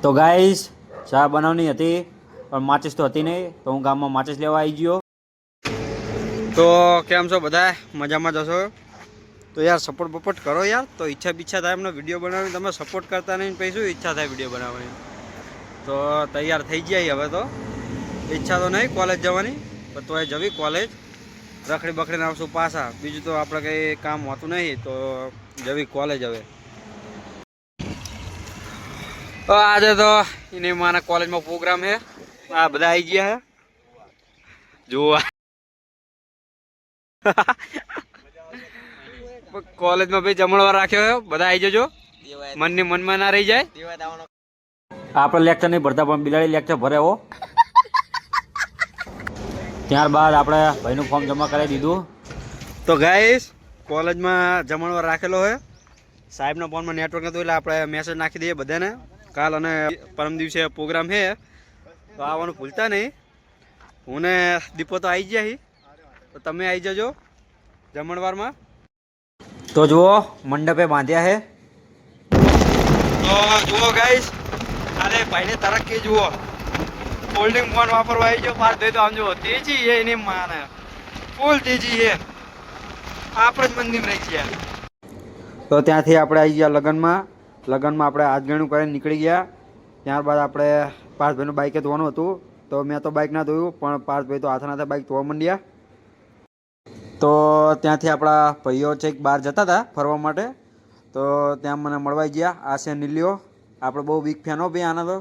તો ગાઈસ ચા બનાવવાની હતી પણ માચિસ તો હતી નહીં, તો હું ગામમાં માચિસ લેવા આવી ગયો. તો કેમ છો બધા? મજામાં જશો? તો યાર સપોર્ટ કરો યાર. તો ઈચ્છા થાય એમને વિડીયો બનાવવાની, તમે સપોર્ટ કરતા નહીં પછી શું ઈચ્છા થાય વિડીયો બનાવવાની? તો તૈયાર થઈ જાય હવે. તો ઈચ્છા તો નહીં કોલેજ જવાની, પણ તો એ જવી કોલેજ. રખડી બખડીને આવશું પાછા. બીજું તો આપણે કંઈ કામ હોતું નહીં, તો જવી કોલેજ હવે. આજે તો એની માના કોલેજમાં પ્રોગ્રામ છે. આ બધા આવી ગયા હે જોવા. કોલેજમાં ભાઈ જમણવાર રાખ્યો છે, બધા આવી જજો. મનની મનમાં ના રહી જાય. આપણે લેક્ચર નહીં ભરતા પણ બિલાડી લેક્ચર ભરે હો. ત્યારબાદ આપણે ભાઈનું ફોર્મ જમા કરાવી દીધું. તો ગાઈસ કોલેજમાં જમણવાર રાખેલો છે. સાહેબના ફોનમાં નેટવર્ક નતું એટલે આપણે મેસેજ નાખી દઈએ બધાને. કાલ અને પરમ દિવસે પ્રોગ્રામ છે, તો આવવાનું ભૂલતા નહીં. હું ને દીપો તો આવી ગયા, તો તમે આવી જજો જમણવારમાં. તો જુઓ મંડપે બાંધ્યા છે. તો જુઓ ગાઈસ, અરે ભાઈને તરક્કી જુઓ. ફોલ્ડિંગ ફોન વાપરવા આવી ગયો પાર થઈ. તો આમ જુઓ તેજી છે એની માને, ફૂલ તેજી છે. આપણે જ મંદિર રહી ગયા. તો ત્યાંથી આપણે આવી ગયા લગ્નમાં. આપણે આજગણું કરીને નીકળી ગયા. ત્યારબાદ આપણે પાર્થભાઈનું બાઇકે ધોવાનું હતું, તો મેં તો બાઇક ના ધોયું, પણ પાર્થભાઈ તો હાથે બાઇક ધોવા માંડ્યા. તો ત્યાંથી આપણા ભાઈઓ છે બહાર જતા હતા ફરવા માટે, તો ત્યાં મને મળવા ગયા. આ છે નીલિયો, આપણે બહુ બિગ ફેન હો ભાઈ આના તો.